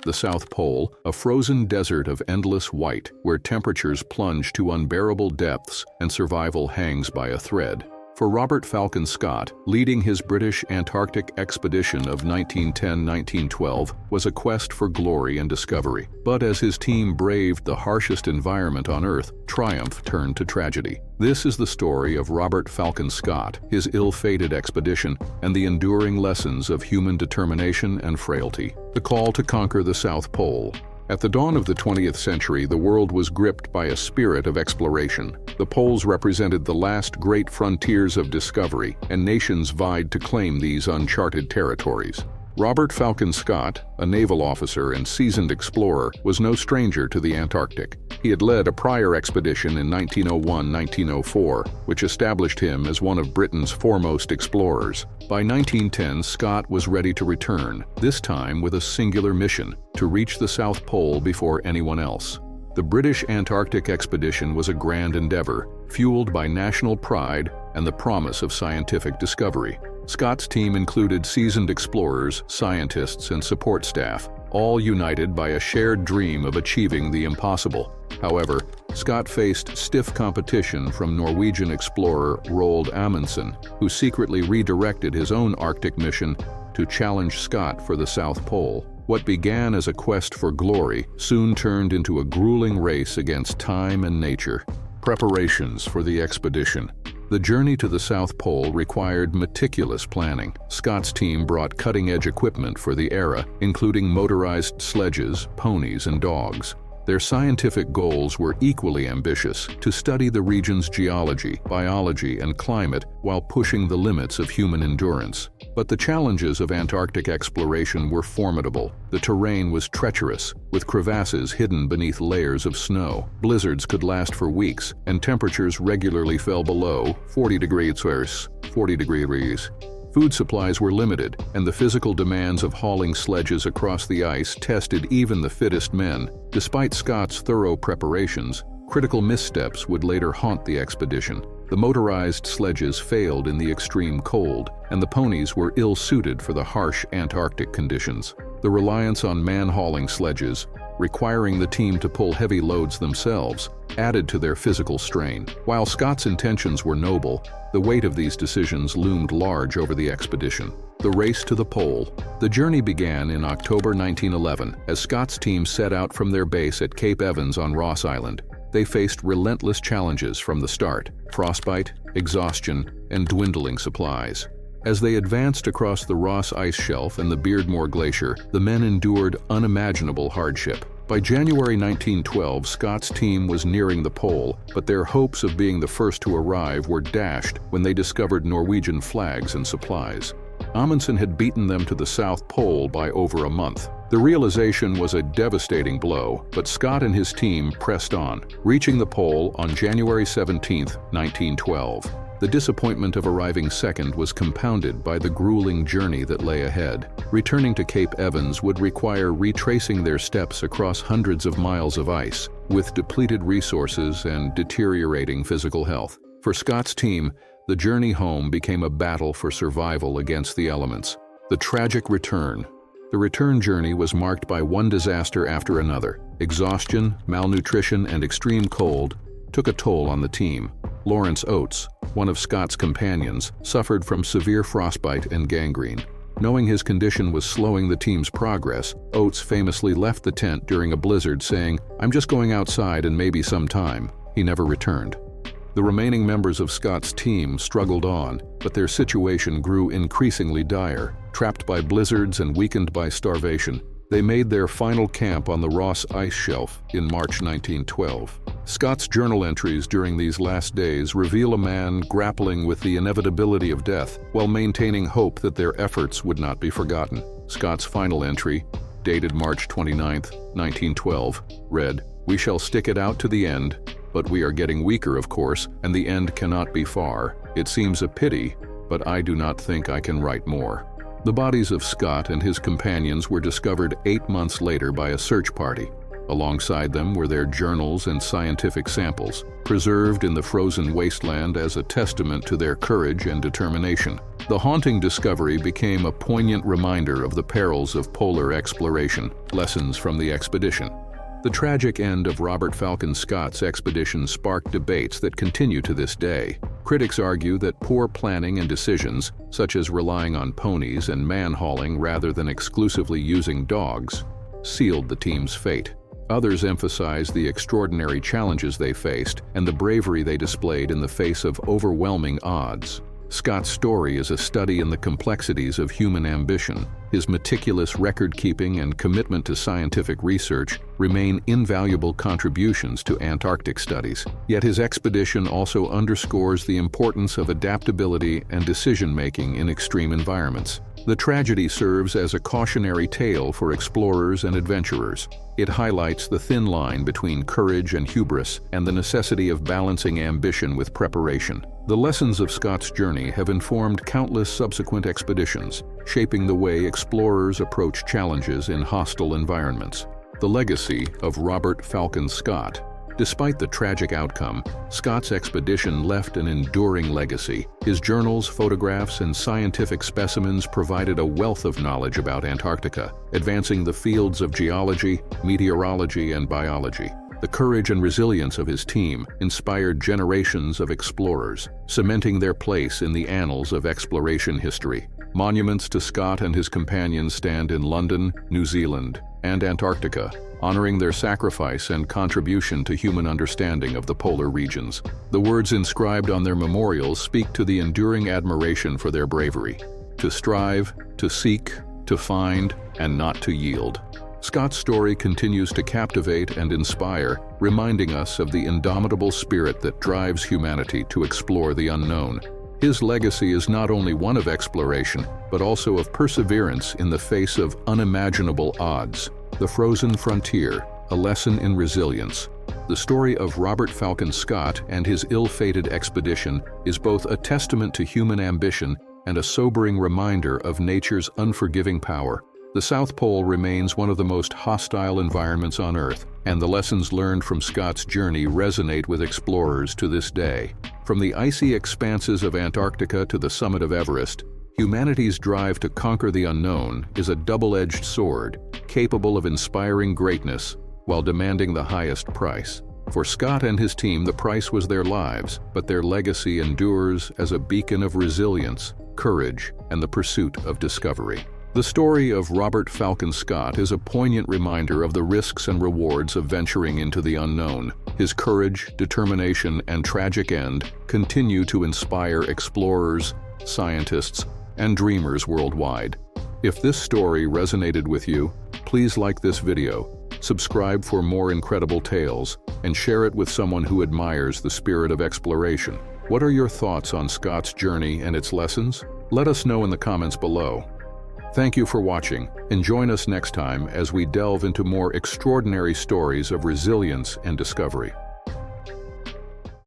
the South Pole, a frozen desert of endless white, where temperatures plunge to unbearable depths and survival hangs by a thread. For Robert Falcon Scott, leading his British Antarctic expedition of 1910-1912 was a quest for glory and discovery. But as his team braved the harshest environment on Earth, triumph turned to tragedy. This is the story of Robert Falcon Scott, his ill-fated expedition, and the enduring lessons of human determination and frailty. The call to conquer the South Pole. At the dawn of the 20th century, the world was gripped by a spirit of exploration. The poles represented the last great frontiers of discovery, and nations vied to claim these uncharted territories. Robert Falcon Scott, a naval officer and seasoned explorer, was no stranger to the Antarctic. He had led a prior expedition in 1901-1904, which established him as one of Britain's foremost explorers. By 1910, Scott was ready to return, this time with a singular mission: to reach the South Pole before anyone else. The British Antarctic expedition was a grand endeavor, fueled by national pride and the promise of scientific discovery. Scott's team included seasoned explorers, scientists, and support staff, all united by a shared dream of achieving the impossible. However, Scott faced stiff competition from Norwegian explorer Roald Amundsen, who secretly redirected his own Arctic mission to challenge Scott for the South Pole. What began as a quest for glory soon turned into a grueling race against time and nature. Preparations for the expedition. The journey to the South Pole required meticulous planning. Scott's team brought cutting-edge equipment for the era, including motorized sledges, ponies, and dogs. Their scientific goals were equally ambitious: to study the region's geology, biology, and climate while pushing the limits of human endurance. But the challenges of Antarctic exploration were formidable. The terrain was treacherous, with crevasses hidden beneath layers of snow. Blizzards could last for weeks, and temperatures regularly fell below 40 degrees Celsius, 40 degrees. Food supplies were limited, and the physical demands of hauling sledges across the ice tested even the fittest men. Despite Scott's thorough preparations, critical missteps would later haunt the expedition. The motorized sledges failed in the extreme cold, and the ponies were ill-suited for the harsh Antarctic conditions. The reliance on man-hauling sledges, requiring the team to pull heavy loads themselves, added to their physical strain. While Scott's intentions were noble, the weight of these decisions loomed large over the expedition. The race to the pole. The journey began in October 1911 as Scott's team set out from their base at Cape Evans on Ross Island. They faced relentless challenges from the start: frostbite, exhaustion, and dwindling supplies. As they advanced across the Ross Ice Shelf and the Beardmore Glacier, the men endured unimaginable hardship. By January 1912, Scott's team was nearing the pole, but their hopes of being the first to arrive were dashed when they discovered Norwegian flags and supplies. Amundsen had beaten them to the South Pole by over a month. The realization was a devastating blow, but Scott and his team pressed on, reaching the pole on January 17, 1912. The disappointment of arriving second was compounded by the grueling journey that lay ahead. Returning to Cape Evans would require retracing their steps across hundreds of miles of ice, with depleted resources and deteriorating physical health. For Scott's team, the journey home became a battle for survival against the elements. The tragic return. The return journey was marked by one disaster after another. Exhaustion, malnutrition, and extreme cold took a toll on the team. Lawrence Oates, one of Scott's companions, suffered from severe frostbite and gangrene. Knowing his condition was slowing the team's progress, Oates famously left the tent during a blizzard, saying, "I'm just going outside and maybe sometime." He never returned. The remaining members of Scott's team struggled on, but their situation grew increasingly dire. Trapped by blizzards and weakened by starvation, they made their final camp on the Ross Ice Shelf in March 1912. Scott's journal entries during these last days reveal a man grappling with the inevitability of death while maintaining hope that their efforts would not be forgotten. Scott's final entry, dated March 29, 1912, read, "We shall stick it out to the end, but we are getting weaker, of course, and the end cannot be far. It seems a pity, but I do not think I can write more." The bodies of Scott and his companions were discovered 8 months later by a search party. Alongside them were their journals and scientific samples, preserved in the frozen wasteland as a testament to their courage and determination. The haunting discovery became a poignant reminder of the perils of polar exploration, lessons from the expedition. The tragic end of Robert Falcon Scott's expedition sparked debates that continue to this day. Critics argue that poor planning and decisions, such as relying on ponies and man-hauling rather than exclusively using dogs, sealed the team's fate. Others emphasize the extraordinary challenges they faced and the bravery they displayed in the face of overwhelming odds. Scott's story is a study in the complexities of human ambition. His meticulous record-keeping and commitment to scientific research remain invaluable contributions to Antarctic studies. Yet his expedition also underscores the importance of adaptability and decision-making in extreme environments. The tragedy serves as a cautionary tale for explorers and adventurers. It highlights the thin line between courage and hubris and the necessity of balancing ambition with preparation. The lessons of Scott's journey have informed countless subsequent expeditions, shaping the way explorers approach challenges in hostile environments. The legacy of Robert Falcon Scott. Despite the tragic outcome, Scott's expedition left an enduring legacy. His journals, photographs, and scientific specimens provided a wealth of knowledge about Antarctica, advancing the fields of geology, meteorology, and biology. The courage and resilience of his team inspired generations of explorers, cementing their place in the annals of exploration history. Monuments to Scott and his companions stand in London, New Zealand, and Antarctica, honoring their sacrifice and contribution to human understanding of the polar regions. The words inscribed on their memorials speak to the enduring admiration for their bravery: to strive, to seek, to find, and not to yield. Scott's story continues to captivate and inspire, reminding us of the indomitable spirit that drives humanity to explore the unknown. His legacy is not only one of exploration, but also of perseverance in the face of unimaginable odds. The Frozen Frontier, a lesson in resilience. The story of Robert Falcon Scott and his ill-fated expedition is both a testament to human ambition and a sobering reminder of nature's unforgiving power. The South Pole remains one of the most hostile environments on Earth, and the lessons learned from Scott's journey resonate with explorers to this day. From the icy expanses of Antarctica to the summit of Everest, humanity's drive to conquer the unknown is a double-edged sword, capable of inspiring greatness while demanding the highest price. For Scott and his team, the price was their lives, but their legacy endures as a beacon of resilience, courage, and the pursuit of discovery. The story of Robert Falcon Scott is a poignant reminder of the risks and rewards of venturing into the unknown. His courage, determination, and tragic end continue to inspire explorers, scientists, and dreamers worldwide. If this story resonated with you, please like this video, subscribe for more incredible tales, and share it with someone who admires the spirit of exploration. What are your thoughts on Scott's journey and its lessons? Let us know in the comments below. Thank you for watching, and join us next time as we delve into more extraordinary stories of resilience and discovery.